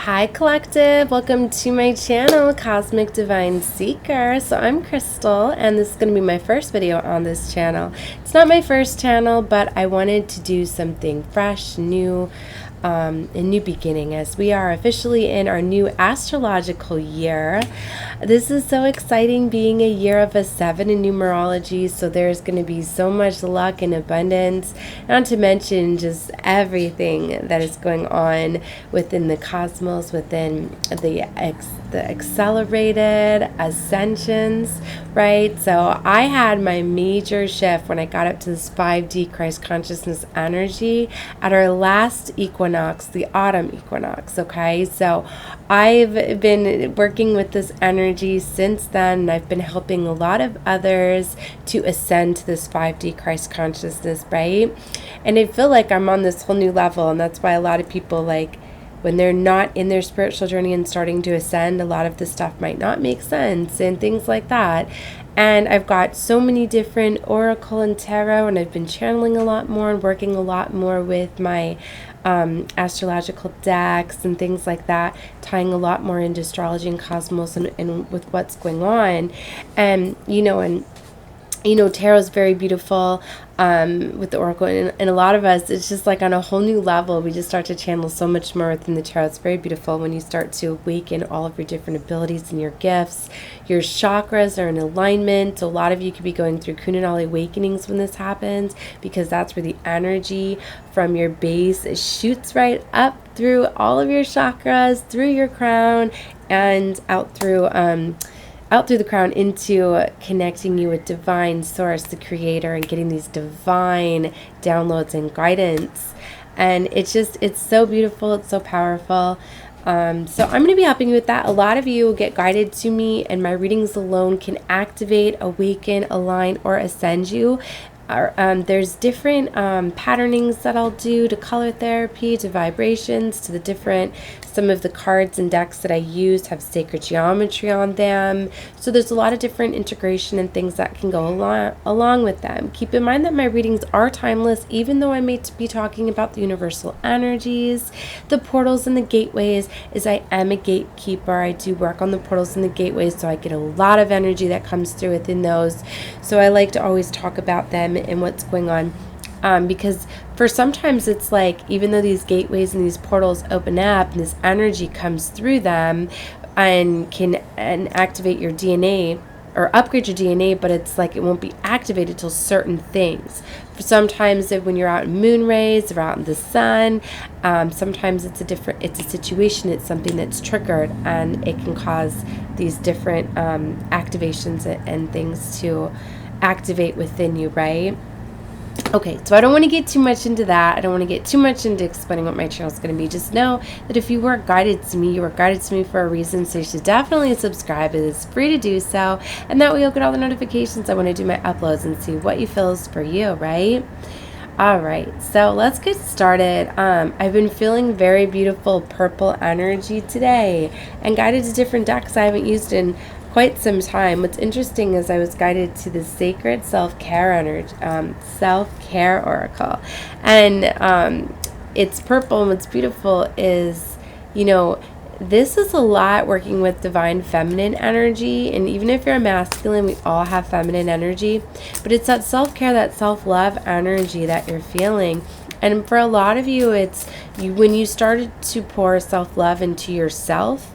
Hi Collective, welcome to my channel, Cosmic Divine Seeker. So I'm Crystal and this is going to be my first video on this channel. It's not my first channel, but I wanted to do something fresh, new, a new beginning as we are officially in our new astrological year. This is so exciting, being a year of a 7 in numerology, so there's going to be so much luck and abundance, not to mention just everything that is going on within the cosmos, within the accelerated ascensions, right? So I had my major shift when I got up to this 5D Christ consciousness energy at our last equinox, the autumn equinox, okay? So I've been working with this energy since then, and I've been helping a lot of others to ascend to this 5D Christ consciousness, right? And I feel like I'm on this whole new level, and that's why a lot of people, like, when they're not in their spiritual journey and starting to ascend, a lot of this stuff might not make sense and things like that. And I've got so many different oracle and tarot, and I've been channeling a lot more and working a lot more with my astrological decks and things like that, tying a lot more into astrology and cosmos and with what's going on. And tarot is very beautiful with the oracle, and a lot of us, it's just like on a whole new level. We just start to channel so much more within the tarot. It's very beautiful when you start to awaken all of your different abilities and your gifts. Your chakras are in alignment. A lot of you could be going through Kundalini awakenings when this happens, because that's where the energy from your base shoots right up through all of your chakras, through your crown, and out through the crown into connecting you with divine source, the creator, and getting these divine downloads and guidance. And it's so beautiful. It's so powerful. So I'm going to be helping you with that. A lot of you get guided to me, and my readings alone can activate, awaken, align, or ascend you. There's different patternings that I'll do, to color therapy, to vibrations, to the different, some of the cards and decks that I use have sacred geometry on them. So there's a lot of different integration and things that can go along with them. Keep in mind that my readings are timeless, even though I may be talking about the universal energies, the portals and the gateways, as I am a gatekeeper. I do work on the portals and the gateways, so I get a lot of energy that comes through within those. So I like to always talk about them and what's going on. Because for sometimes it's like, even though these gateways and these portals open up and this energy comes through them and can activate your DNA or upgrade your DNA, but it's like it won't be activated till certain things. For sometimes when you're out in moon rays or out in the sun, sometimes it's a situation, it's something that's triggered, and it can cause these different activations and things to activate within you, right? Okay, so I don't want to get too much into that. I don't want to get too much into explaining what my channel is going to be. Just know that if you were guided to me, you were guided to me for a reason, so you should definitely subscribe. It is free to do so, and that way you'll get all the notifications when I do my uploads and see what you feel is for you, right? Alright, so let's get started. I've been feeling very beautiful purple energy today, and guided to different decks I haven't used in quite some time. What's interesting is I was guided to the sacred self-care energy, self-care oracle, and it's purple. And what's beautiful is, this is a lot working with divine feminine energy. And even if you're a masculine, we all have feminine energy, but it's that self-care, that self-love energy that you're feeling. And for a lot of you, it's when you started to pour self-love into yourself,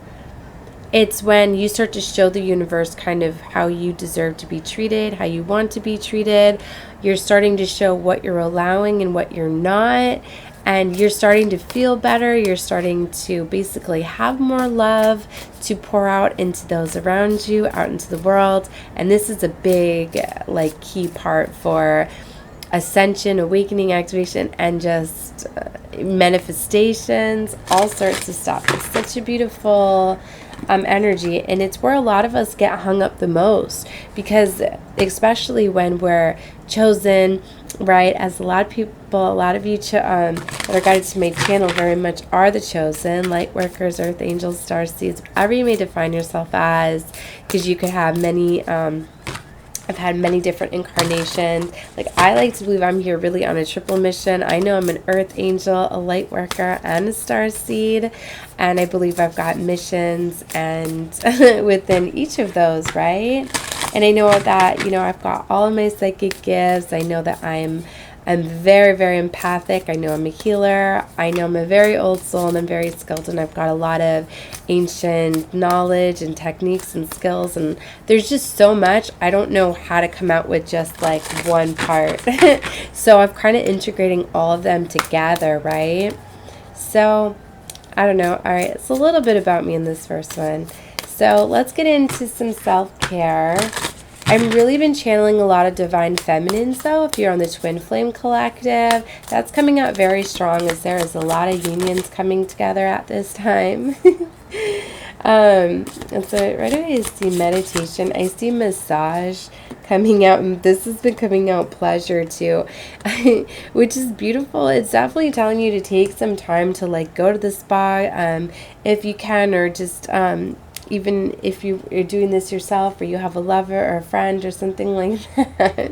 it's when you start to show the universe kind of how you deserve to be treated, how you want to be treated. You're starting to show what you're allowing and what you're not. And you're starting to feel better. You're starting to basically have more love to pour out into those around you, out into the world. And this is a big, key part for ascension, awakening, activation, and just manifestations, all sorts of stuff. It's such a beautiful energy, and it's where a lot of us get hung up the most, because especially when we're chosen, right, as a lot of you that are guided to my channel very much are the chosen, light workers, earth angels, star seeds, whatever you may define yourself as, because you could have many I've had many different incarnations. Like, I like to believe I'm here really on a triple mission. I know I'm an earth angel, a light worker, and a star seed. And I believe I've got missions and within each of those, right? And I know that, you know, I've got all of my psychic gifts. I know that I'm very, very empathic. I know I'm a healer. I know I'm a very old soul, and I'm very skilled, and I've got a lot of ancient knowledge and techniques and skills, and there's just so much. I don't know how to come out with just like one part. So I'm kind of integrating all of them together, right? So I don't know. All right, it's a little bit about me in this first one. So let's get into some self-care. I've really been channeling a lot of divine feminines, though. If you're on the Twin Flame Collective, that's coming out very strong, as there is a lot of unions coming together at this time. And so right away I see meditation. I see massage coming out, and this has been coming out pleasure too, which is beautiful. It's definitely telling you to take some time to like go to the spa, if you can, or just even if you're doing this yourself, or you have a lover or a friend or something like that.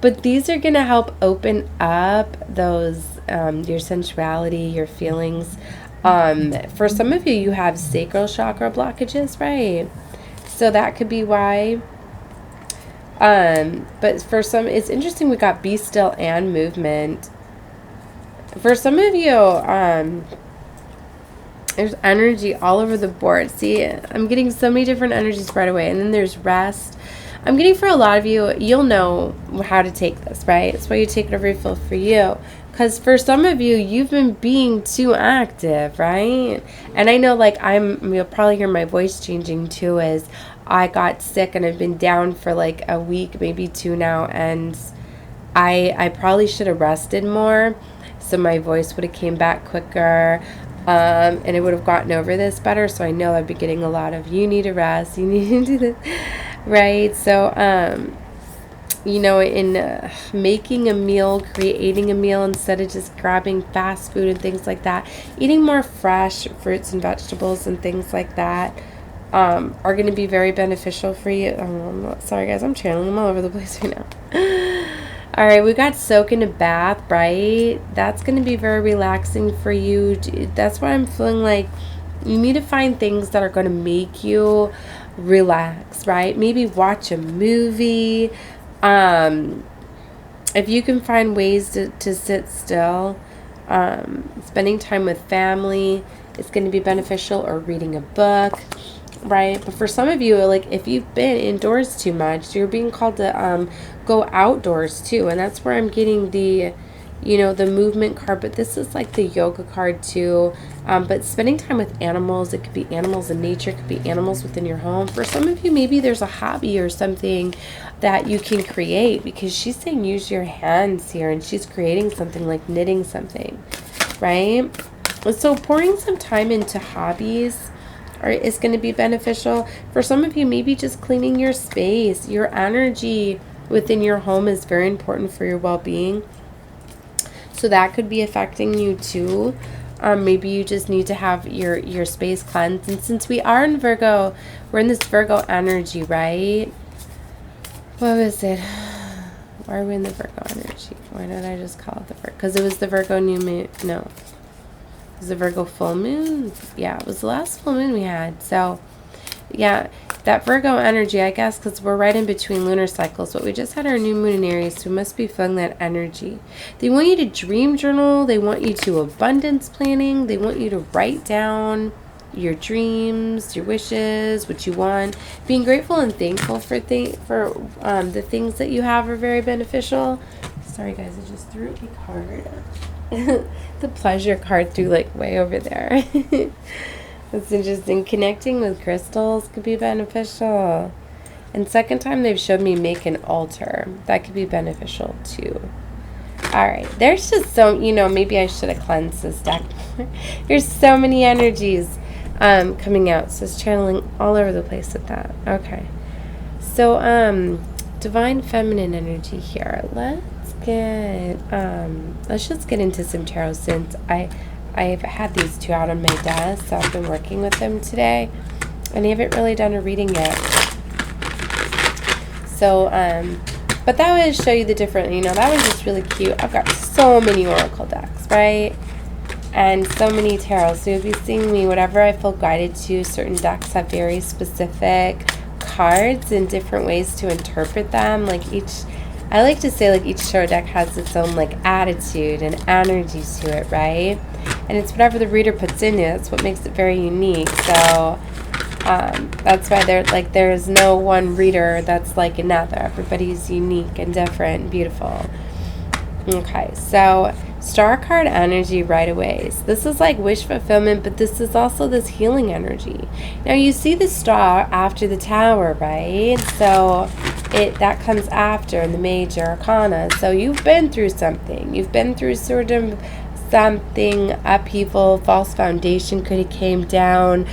But these are going to help open up those, your sensuality, your feelings. For some of you, you have sacral chakra blockages, right? So that could be why. But for some, it's interesting, we got be still and movement. For some of you, there's energy all over the board. See, I'm getting so many different energies right away. And then there's rest. I'm getting, for a lot of you, you'll know how to take this, right? It's why you take it every feel for you. Because for some of you, you've been being too active, right? And I know, like, you'll probably hear my voice changing too, as I got sick and I've been down for like a week, maybe two now. And I probably should have rested more, so my voice would have came back quicker. And it would have gotten over this better. So I know I'd be getting a lot of, you need to rest, you need to do this, right? So, you know, in making a meal, creating a meal, instead of just grabbing fast food and things like that, eating more fresh fruits and vegetables and things like that are going to be very beneficial for you. Sorry guys, I'm channeling them all over the place right now. All right, we got soak in a bath, right? That's going to be very relaxing for you. That's why I'm feeling like you need to find things that are going to make you relax, right? Maybe watch a movie. If you can find ways to sit still, spending time with family is going to be beneficial, or reading a book, right? But for some of you, like, if you've been indoors too much, you're being called to go outdoors too. And that's where I'm getting the, you know, the movement card, but this is like the yoga card too. But spending time with animals, it could be animals in nature, it could be animals within your home. For some of you, maybe there's a hobby or something that you can create, because she's saying use your hands here, and she's creating something like knitting something, right? So pouring some time into hobbies is going to be beneficial. For some of you, maybe just cleaning your space. Your energy within your home is very important for your well-being. So that could be affecting you too. Maybe you just need to have your space cleansed. And since we are in Virgo, we're in this Virgo energy, right? What was it? Why are we in the Virgo energy? Why did I just call it the Virgo? Because it was the Virgo new moon. No. It was the Virgo full moon. Yeah, it was the last full moon we had. So, yeah, that Virgo energy, I guess, because we're right in between lunar cycles, but we just had our new moon in Aries, so we must be feeling that energy. They want you to dream journal. They want you to abundance planning. They want you to write down your dreams, your wishes, what you want. Being grateful and thankful for the things that you have are very beneficial. Sorry guys, I just threw a card. The pleasure card threw like way over there. That's interesting. Connecting with crystals could be beneficial. And second time they've showed me make an altar. That could be beneficial too. Alright, there's just so, you know, maybe I should have cleansed this deck. There's so many energies coming out. So it's channeling all over the place with that. Okay. So, divine feminine energy here. Let's just get into some tarot, since I've had these two out on my desk, so I've been working with them today, and I haven't really done a reading yet. So, but that would show you the different, you know, that was just really cute. I've got so many oracle decks, right? And so many tarot. So you'll be seeing me, whatever I feel guided to. Certain decks have very specific cards and different ways to interpret them. Like each, I like to say like each tarot deck has its own like attitude and energy to it, right? And it's whatever the reader puts in it. That's what makes it very unique. So that's why there's no one reader that's like another. Everybody's unique and different and beautiful. Okay, so star card energy right away. So this is like wish fulfillment, but this is also this healing energy. Now you see the star after the tower, right? So that comes after in the major arcana. So you've been through something. You've been through sort of something upheaval, false foundation could have came down.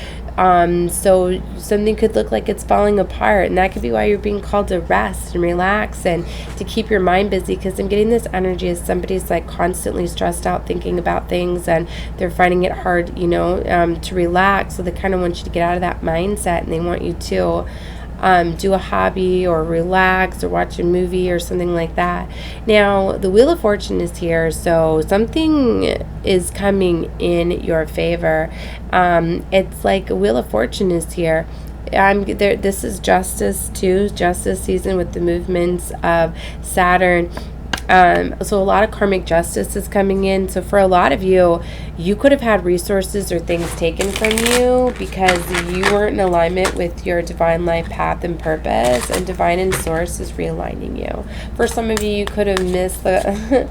So something could look like it's falling apart, and that could be why you're being called to rest and relax and to keep your mind busy, because I'm getting this energy as somebody's like constantly stressed out thinking about things and they're finding it hard, you know, to relax. So they kind of want you to get out of that mindset, and they want you to do a hobby or relax or watch a movie or something like that. Now, the Wheel of Fortune is here, so something is coming in your favor. It's like a Wheel of Fortune is here. This is justice too, justice season with the movements of Saturn. So a lot of karmic justice is coming in. So for a lot of you, you could have had resources or things taken from you because you weren't in alignment with your divine life path and purpose, and divine and source is realigning you. For some of you, you could have missed the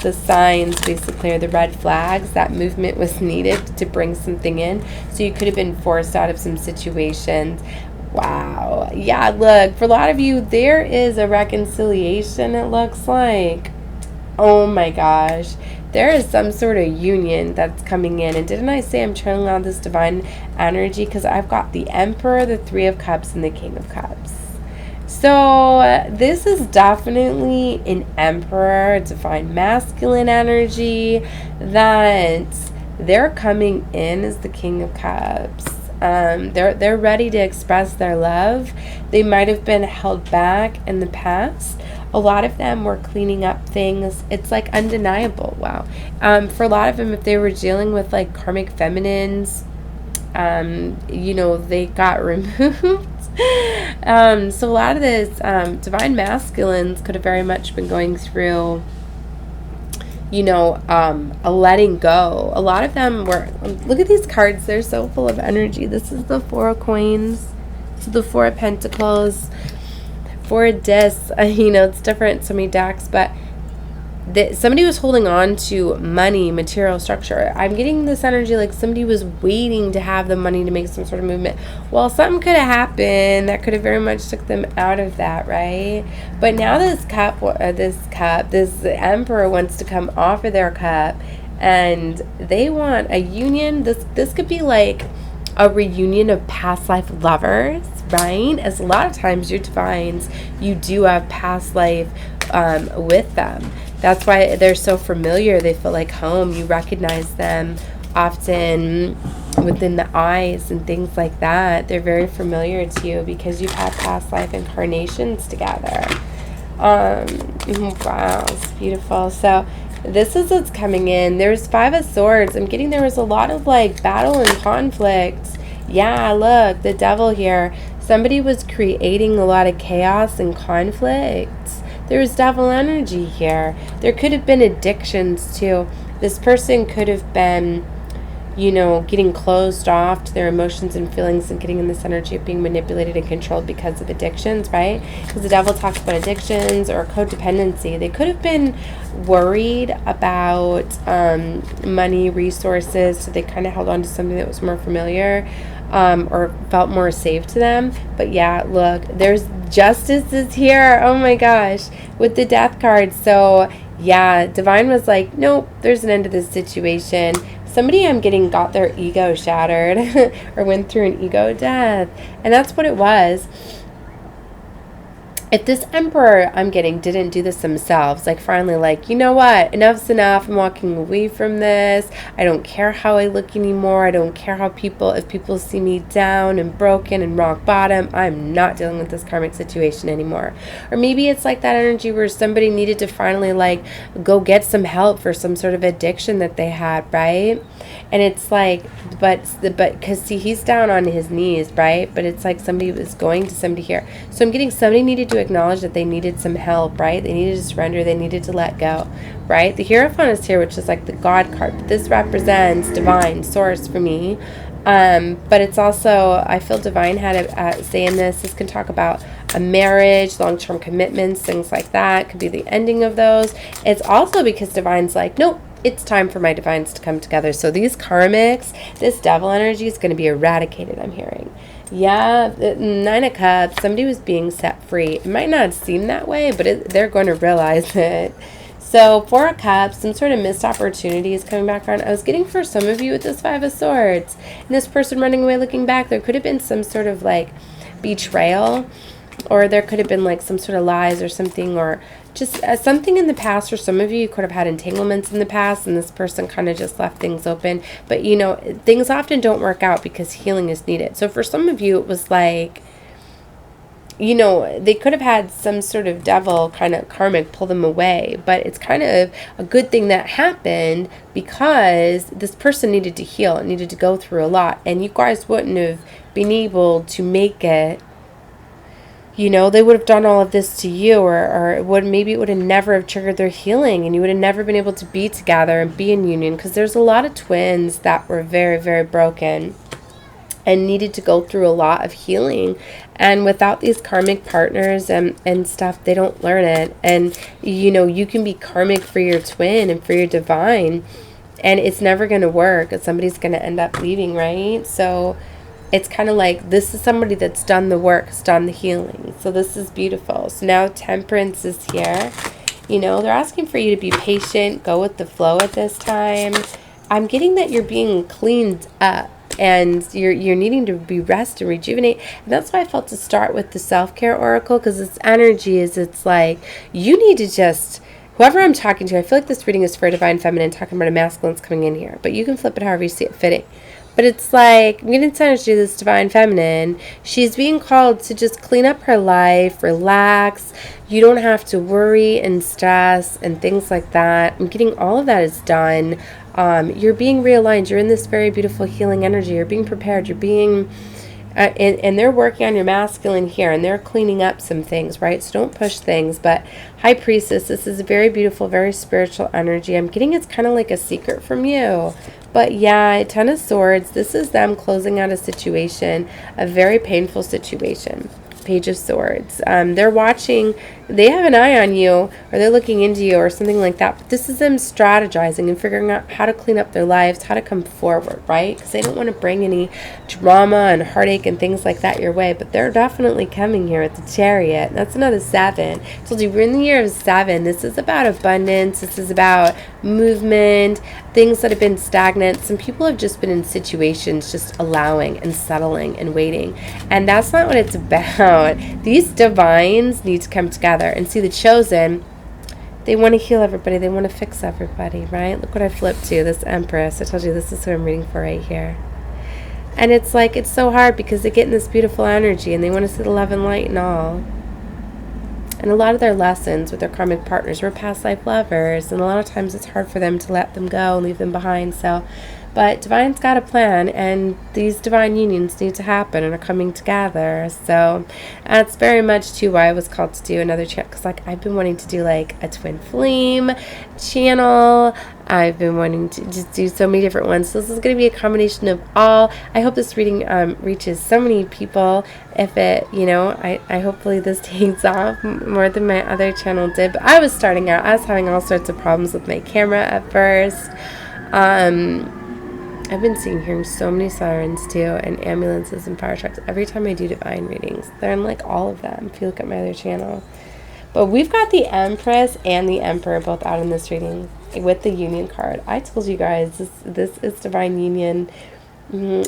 the signs, basically, or the red flags. That movement was needed to bring something in. So you could have been forced out of some situations. Wow. Yeah, look, for a lot of you, there is a reconciliation, it looks like. Oh my gosh. There is some sort of union that's coming in. And didn't I say I'm channeling on this divine energy? Because I've got the Emperor, the Three of Cups, and the King of Cups. So this is definitely an Emperor, divine masculine energy, that they're coming in as the King of Cups. They're ready to express their love. They might have been held back in the past. A lot of them were cleaning up things. It's like undeniable. Wow. For a lot of them, if they were dealing with like karmic feminines, you know, they got removed. So a lot of this divine masculines could have very much been going through, you know, a letting go. A lot of them were, look at these cards, they're so full of energy. This is the Four of Coins, so the Four of Pentacles, Four of Discs, you know, it's different, so many decks, but somebody was holding on to money, material structure. I'm getting this energy like somebody was waiting to have the money to make some sort of movement. Well, something could have happened that could have very much took them out of that, right? But now this Emperor wants to come off of their cup, and they want a union. This could be like a reunion of past life lovers, right? As a lot of times your divines, you do have past life with them. That's why they're so familiar. They feel like home. You recognize them often within the eyes and things like that. They're very familiar to you because you've had past life incarnations together. Wow, it's beautiful. So this is what's coming in. There's Five of Swords. I'm getting there was a lot of like battle and conflict. Yeah, look, the Devil here. Somebody was creating a lot of chaos and conflict. There's devil energy here. There could have been addictions too. This person could have been, you know, getting closed off to their emotions and feelings and getting in this energy of being manipulated and controlled because of addictions, right? Because the devil talks about addictions or codependency. They could have been worried about money, resources, so they kind of held on to something that was more familiar or felt more safe to them. But yeah, look, there's justice is here. Oh my gosh, with the Death card. So yeah, Divine was like, nope, there's an end to this situation. Somebody I'm getting got their ego shattered or went through an ego death. And that's what it was. if this emperor I'm getting didn't do this themselves, like finally, like, you know what, enough's enough, I'm walking away from this, I don't care how I look anymore, I don't care how if people see me down and broken and rock bottom, I'm not dealing with this karmic situation anymore. Or maybe it's like that energy where somebody needed to finally like go get some help for some sort of addiction that they had, right? And it's like, but because see, he's down on his knees, right? But it's like somebody was going to somebody here. So I'm getting somebody needed to acknowledge that they needed some help, right? They needed to surrender. They needed to let go, right? The Hierophant is here, which is like the God card. But this represents divine source for me. But it's also, I feel divine had a say in this. This can talk about a marriage, long-term commitments, things like that. Could be the ending of those. It's also because divine's like, nope, it's time for my divines to come together. So these karmics, this devil energy is going to be eradicated, I'm hearing. Yeah, 9 of Cups, somebody was being set free. It might not seem that way, but they're going to realize it. So 4 of Cups, some sort of missed opportunity is coming back around. I was getting for some of you with this 5 of Swords. And this person running away looking back, there could have been some sort of like betrayal. Or there could have been like some sort of lies or something, or just something in the past. For some of you, you could have had entanglements in the past and this person kind of just left things open. But you know, things often don't work out because healing is needed. So for some of you, it was like, you know, they could have had some sort of devil kind of karmic pull them away. But it's kind of a good thing that happened because this person needed to heal and needed to go through a lot. And you guys wouldn't have been able to make it. You know, they would have done all of this to you, or maybe it would have never have triggered their healing, and you would have never been able to be together and be in union, because there's a lot of twins that were very, very broken and needed to go through a lot of healing. And without these karmic partners and stuff, they don't learn it. And, you know, you can be karmic for your twin and for your divine, and it's never going to work. Somebody's going to end up leaving, right? So it's kind of like this is somebody that's done the work, has done the healing. So this is beautiful. So now Temperance is here. You know, they're asking for you to be patient, go with the flow at this time. I'm getting that you're being cleaned up and you're needing to be rest and rejuvenate. And that's why I felt to start with the self-care oracle, because its energy is, it's like you need to just, whoever I'm talking to, I feel like this reading is for a divine feminine, talking about a masculine's coming in here. But you can flip it however you see it fitting. But it's like, I'm getting to energy this divine feminine. She's being called to just clean up her life, relax. You don't have to worry and stress and things like that. I'm getting all of that is done. You're being realigned. You're in this very beautiful healing energy. You're being prepared. You're being, and they're working on your masculine here, and they're cleaning up some things, right? So don't push things. But High Priestess, this is a very beautiful, very spiritual energy. I'm getting it's kind of like a secret from you. But yeah, 10 of Swords, this is them closing out a situation, a very painful situation. Page of Swords. They're watching, they have an eye on you, or they're looking into you or something like that. But this is them strategizing and figuring out how to clean up their lives, how to come forward, right? Because they don't want to bring any drama and heartache and things like that your way. But they're definitely coming here with the Chariot. That's another 7. I told you, we're in the year of 7. This is about abundance. This is about movement, things that have been stagnant. Some people have just been in situations just allowing and settling and waiting. And that's not what it's about. These divines need to come together and see the chosen. They want to heal everybody. They want to fix everybody, right? Look what I flipped to, this Empress. I told you this is who I'm reading for right here. And it's like, it's so hard because they get in this beautiful energy and they want to see the love and light and all. And a lot of their lessons with their karmic partners were past life lovers. And a lot of times it's hard for them to let them go and leave them behind. So, but Divine's got a plan, and these divine unions need to happen and are coming together. So that's very much too why I was called to do another channel, because like I've been wanting to do like a twin flame channel. I've been wanting to just do so many different ones. So this is going to be a combination of all. I hope this reading reaches so many people. If it, you know, I hopefully this takes off more than my other channel did. But I was starting out, I was having all sorts of problems with my camera at first. I've been hearing so many sirens too, and ambulances and fire trucks every time I do divine readings. They're in like all of them if you look at my other channel. But we've got the Empress and the Emperor both out in this reading with the Union card. I told you guys this is divine union.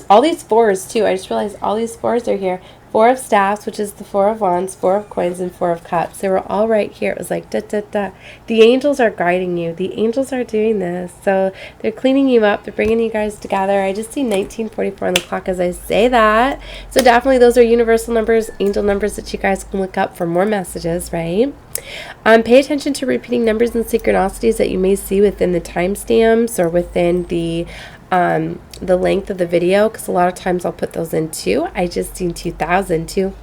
All these fours too. I just realized all these fours are here. Four of Staffs, which is the Four of Wands, Four of Coins, and Four of Cups. They were all right here. It was like, da, da, da. The angels are guiding you. The angels are doing this. So they're cleaning you up. They're bringing you guys together. I just see 1944 on the clock as I say that. So definitely those are universal numbers, angel numbers that you guys can look up for more messages, right? Pay attention to repeating numbers and synchronicities that you may see within the timestamps or within the length of the video, because a lot of times I'll put those in too. I just seen 2002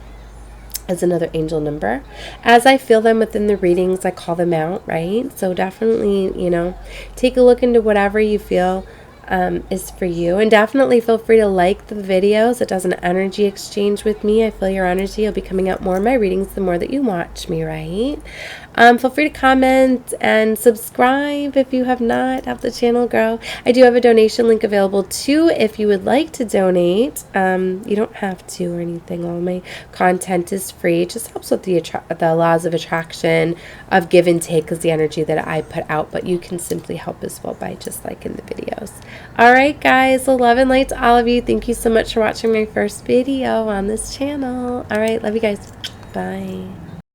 as another angel number. As I feel them within the readings, I call them out, right? So definitely, you know, take a look into whatever you feel is for you, and definitely feel free to like the videos. It does an energy exchange with me. I feel your energy will be coming out more in my readings the more that you watch me, right? Feel free to comment and subscribe if you have not. Help the channel grow. I do have a donation link available too if you would like to donate. You don't have to or anything. All my content is free. It just helps with the laws of attraction, of give and take, is the energy that I put out, but you can simply help as well by just liking the videos. All right, guys, so love and light to all of you. Thank you so much for watching my first video on this channel. All right, love you guys. Bye.